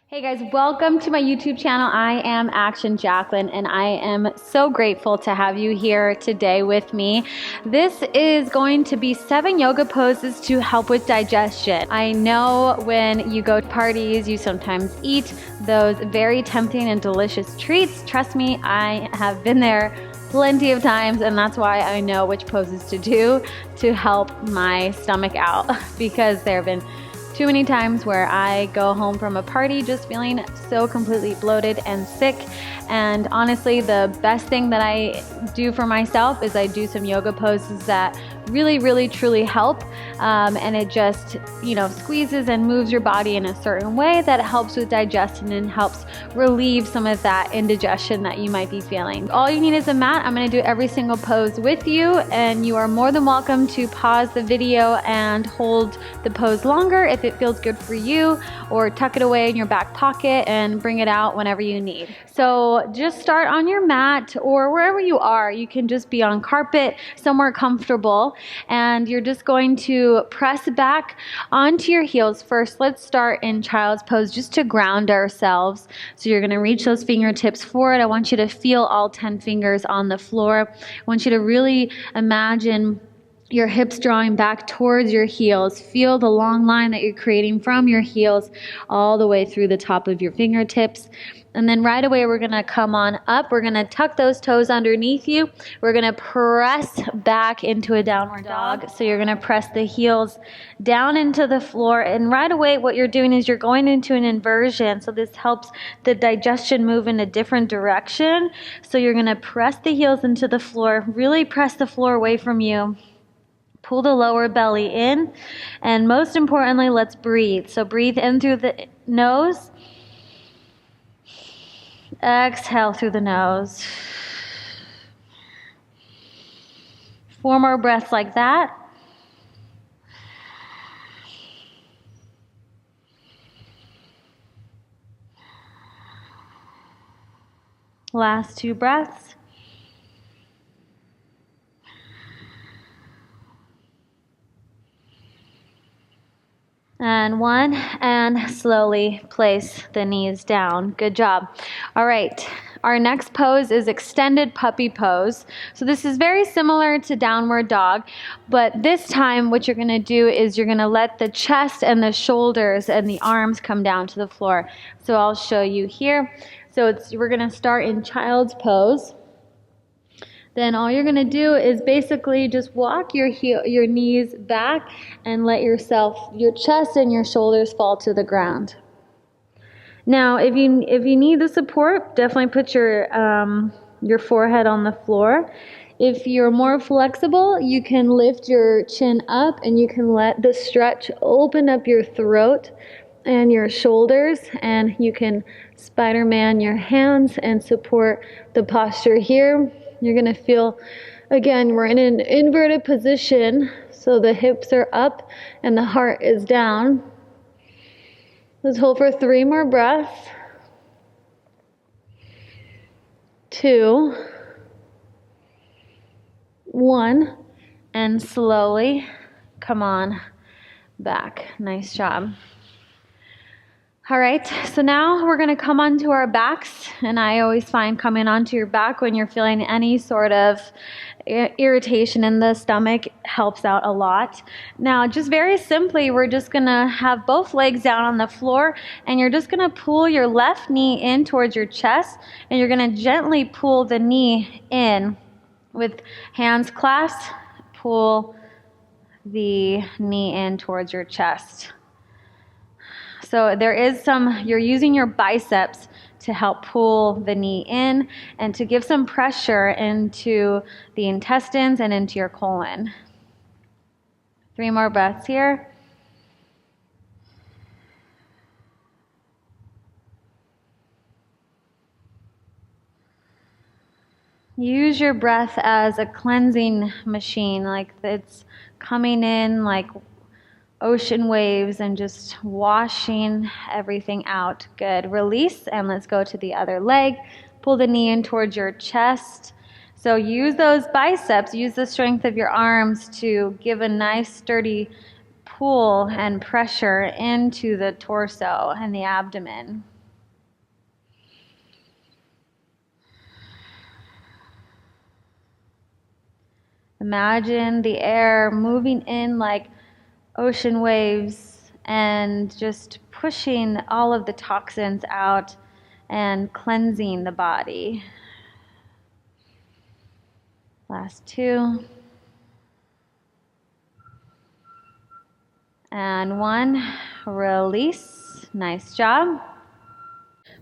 Hey guys, welcome to my YouTube channel. I am Action Jacquelyn and I am so grateful to have you here today with me. This is going to be 7 yoga poses to help with digestion. I know when you go to parties, you sometimes eat those very tempting and delicious treats. Trust me, I have been there plenty of times, and that's why I know which poses to do to help my stomach out because there have been too many times where I go home from a party just feeling so completely bloated and sick. And honestly, the best thing that I do for myself is I do some yoga poses that really truly help. And it just, squeezes and moves your body in a certain way that helps with digestion and helps relieve some of that indigestion that you might be feeling. All you need is a mat. I'm going to do every single pose with you, and you are more than welcome to pause the video and hold the pose longer if it feels good for you, or tuck it away in your back pocket and bring it out whenever you need. So just start on your mat or wherever you are. You can just be on carpet, somewhere comfortable, and you're just going to press back onto your heels. First, let's start in child's pose just to ground ourselves. So you're going to reach those fingertips forward. I want you to feel all 10 fingers on the floor. I want you to really imagine your hips drawing back towards your heels. Feel the long line that you're creating from your heels all the way through the top of your fingertips. And then right away, we're going to come on up. We're going to tuck those toes underneath you. We're going to press back into a downward dog. So you're going to press the heels down into the floor. And right away, what you're doing is you're going into an inversion. So this helps the digestion move in a different direction. So you're going to press the heels into the floor. Really press the floor away from you. Pull the lower belly in, and most importantly, let's breathe. So breathe in through the nose, exhale through the nose. 4 more breaths like that. Last 2 breaths. And 1, and slowly place the knees down. Good job. All right, our next pose is extended puppy pose. So this is very similar to downward dog, but this time what you're going to do is you're going to let the chest and the shoulders and the arms come down to the floor. So I'll show you here. So we're going to start in child's pose. Then all you're going to do is basically just walk your knees back and let your chest and your shoulders fall to the ground. Now, if you need the support, definitely put your forehead on the floor. If you're more flexible, you can lift your chin up and you can let the stretch open up your throat and your shoulders, and you can Spider-Man your hands and support the posture here. You're going to feel, again, we're in an inverted position, so the hips are up and the heart is down. Let's hold for 3 more breaths. 2, 1, and slowly come on back. Nice job. All right, so now we're going to come onto our backs, and I always find coming onto your back when you're feeling any sort of irritation in the stomach helps out a lot. Now, just very simply, we're just going to have both legs down on the floor, and you're just going to pull your left knee in towards your chest, and you're going to gently pull the knee in with hands clasped. Pull the knee in towards your chest. So you're using your biceps to help pull the knee in and to give some pressure into the intestines and into your colon. 3 more breaths here. Use your breath as a cleansing machine, like it's coming in like ocean waves and just washing everything out. Good. Release, and let's go to the other leg. Pull the knee in towards your chest. So use those biceps, use the strength of your arms to give a nice sturdy pull and pressure into the torso and the abdomen. Imagine the air moving in like ocean waves and just pushing all of the toxins out and cleansing the body. Last two. And one. Release. Nice job.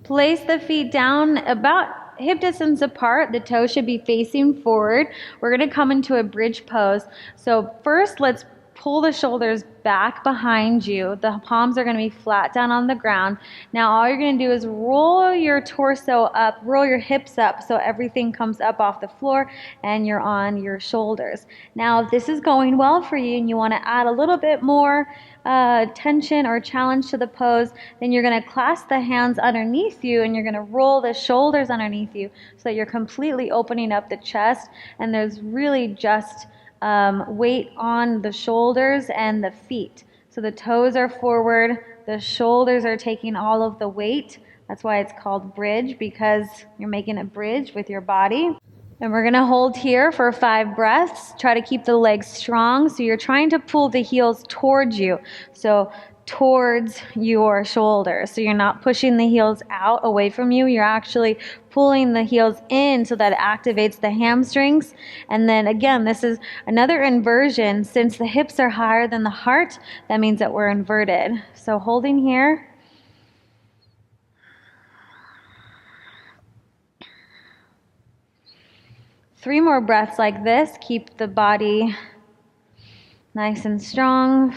Place the feet down about hip distance apart. The toes should be facing forward. We're going to come into a bridge pose. So first, let's pull the shoulders back behind you. The palms are going to be flat down on the ground. Now all you're going to do is roll your torso up, roll your hips up so everything comes up off the floor and you're on your shoulders. Now if this is going well for you and you want to add a little bit more tension or challenge to the pose, then you're going to clasp the hands underneath you and you're going to roll the shoulders underneath you so that you're completely opening up the chest, and there's really just weight on the shoulders and the feet. So the toes are forward, the shoulders are taking all of the weight. That's why it's called bridge, because you're making a bridge with your body. And we're going to hold here for 5 breaths. Try to keep the legs strong. So you're trying to pull the heels towards you. So towards your shoulders. So you're not pushing the heels out away from you. You're actually pulling the heels in so that it activates the hamstrings. And then again, this is another inversion. Since the hips are higher than the heart, that means that we're inverted. So holding here. Three more breaths like this. Keep the body nice and strong.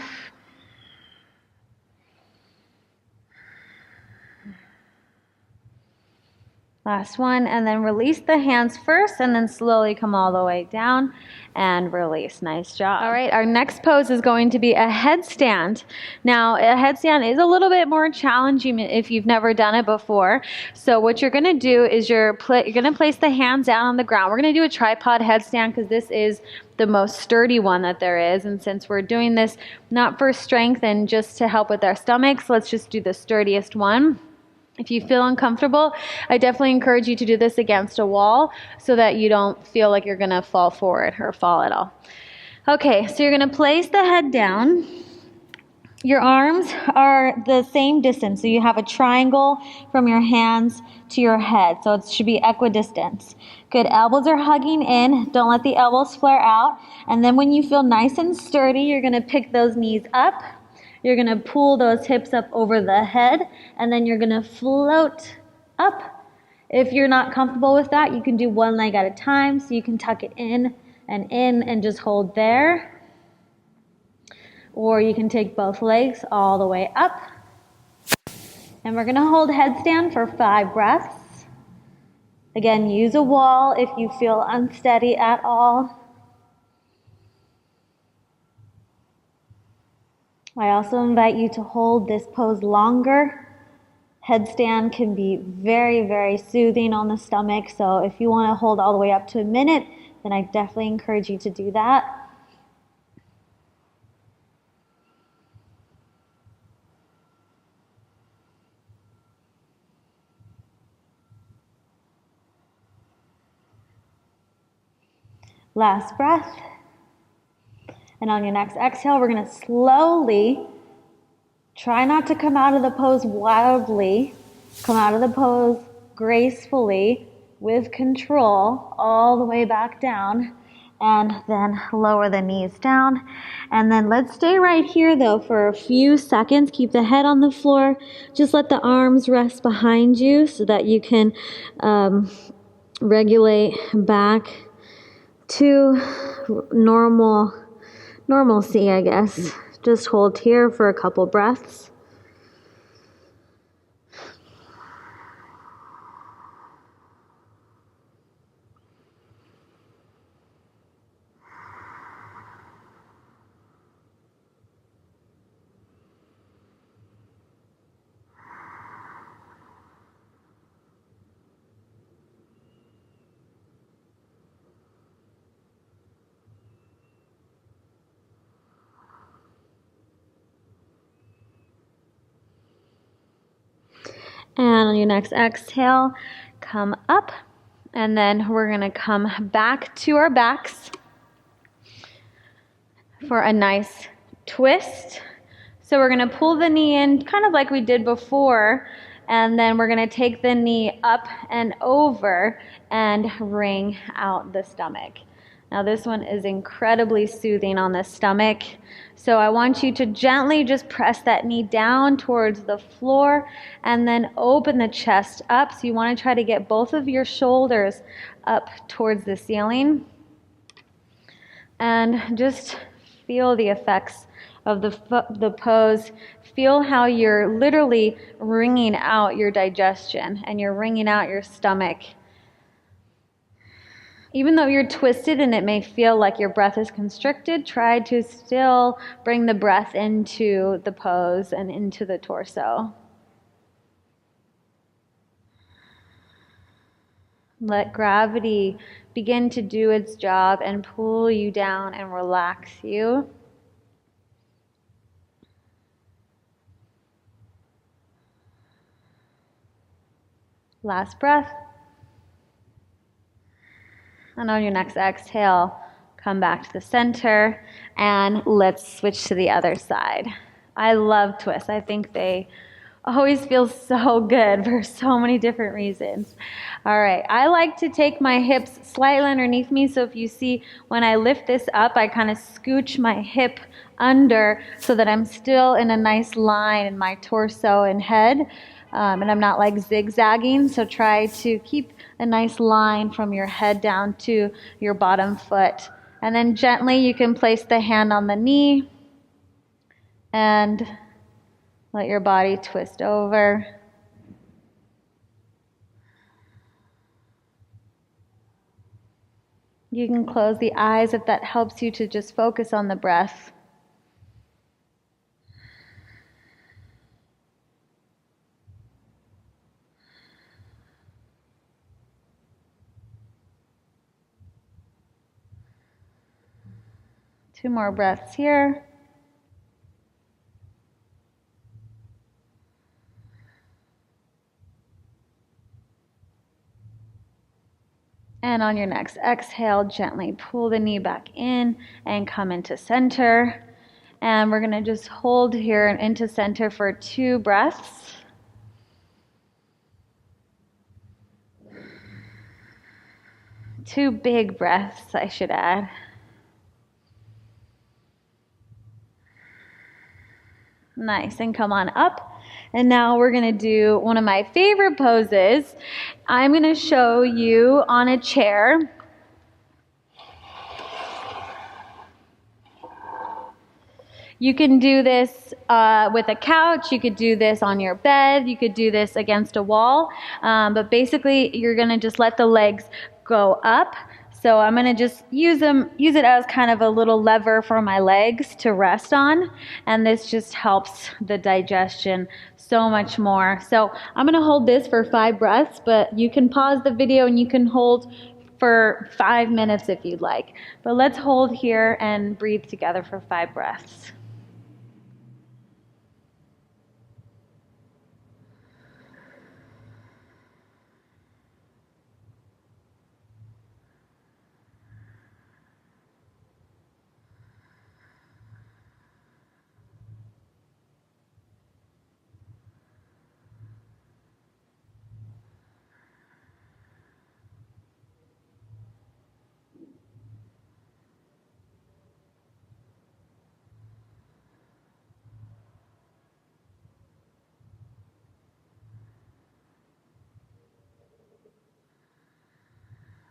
Last one, and then release the hands first and then slowly come all the way down and release. Nice job. All right, our next pose is going to be a headstand. Now, a headstand is a little bit more challenging if you've never done it before. So what you're going to do is you're going to place the hands down on the ground. We're going to do a tripod headstand because this is the most sturdy one that there is. And since we're doing this not for strength and just to help with our stomachs, let's just do the sturdiest one. If you feel uncomfortable, I definitely encourage you to do this against a wall so that you don't feel like you're going to fall forward or fall at all. Okay, so you're going to place the head down. Your arms are the same distance, so you have a triangle from your hands to your head, so it should be equidistant. Good, elbows are hugging in. Don't let the elbows flare out. And then when you feel nice and sturdy, you're going to pick those knees up. You're going to pull those hips up over the head, and then you're going to float up. If you're not comfortable with that, you can do one leg at a time, so you can tuck it in and just hold there. Or you can take both legs all the way up. And we're going to hold headstand for 5 breaths. Again, use a wall if you feel unsteady at all. I also invite you to hold this pose longer. Headstand can be very, very soothing on the stomach, so if you want to hold all the way up to a minute, then I definitely encourage you to do that. Last breath. And on your next exhale, we're going to slowly, try not to come out of the pose wildly, come out of the pose gracefully with control all the way back down, and then lower the knees down. And then let's stay right here though for a few seconds. Keep the head on the floor. Just let the arms rest behind you so that you can regulate back to normalcy, I guess. Just hold here for a couple breaths. And on your next exhale, come up, and then we're going to come back to our backs. for a nice twist. So we're going to pull the knee in kind of like we did before, and then we're going to take the knee up and over and wring out the stomach. Now this one is incredibly soothing on the stomach. So I want you to gently just press that knee down towards the floor and then open the chest up. So you want to try to get both of your shoulders up towards the ceiling. And just feel the effects of the pose. Feel how you're literally wringing out your digestion and you're wringing out your stomach. Even though you're twisted and it may feel like your breath is constricted, try to still bring the breath into the pose and into the torso. Let gravity begin to do its job and pull you down and relax you. Last breath. And on your next exhale, come back to the center and let's switch to the other side. I love twists. I think they always feel so good for so many different reasons. All right, I like to take my hips slightly underneath me. So if you see when I lift this up, I kind of scooch my hip under so that I'm still in a nice line in my torso and head. And I'm not like zigzagging, so try to keep a nice line from your head down to your bottom foot. And then gently you can place the hand on the knee and let your body twist over. You can close the eyes if that helps you to just focus on the breath. Two more breaths here. And on your next exhale, gently pull the knee back in and come into center. And we're going to just hold here and into center for 2 breaths. Two big breaths, I should add. Nice, and come on up. And now we're going to do one of my favorite poses. I'm going to show you on a chair. You can do this with a couch. You could do this on your bed. You could do this against a wall. But basically, you're going to just let the legs go up. So I'm going to just use it as kind of a little lever for my legs to rest on. And this just helps the digestion so much more. So I'm going to hold this for 5 breaths, but you can pause the video and you can hold for 5 minutes if you'd like. But let's hold here and breathe together for 5 breaths.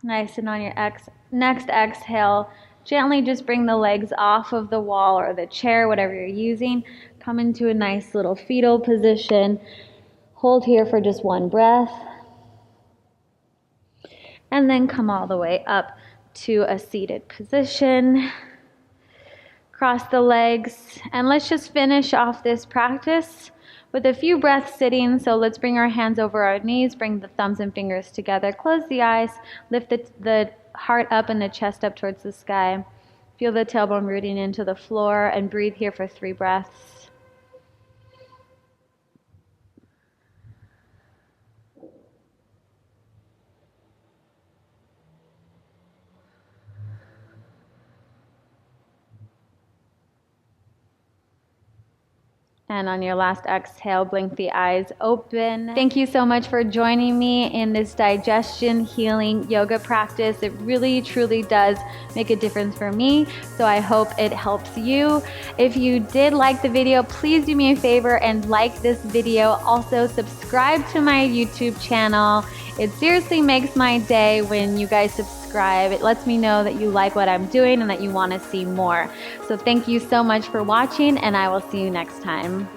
Nice, and on your next exhale, gently just bring the legs off of the wall or the chair, whatever you're using. Come into a nice little fetal position. Hold here for just 1 breath. And then come all the way up to a seated position. Cross the legs, and let's just finish off this practice with a few breaths sitting. So let's bring our hands over our knees, bring the thumbs and fingers together, close the eyes, lift the heart up and the chest up towards the sky. Feel the tailbone rooting into the floor, and breathe here for 3 breaths. And on your last exhale, blink the eyes open. Thank you so much for joining me in this digestion healing yoga practice. It really, truly does make a difference for me. So I hope it helps you. If you did like the video, please do me a favor and like this video. Also subscribe to my YouTube channel. It seriously makes my day when you guys subscribe. It lets me know that you like what I'm doing and that you want to see more. So thank you so much for watching, and I will see you next time.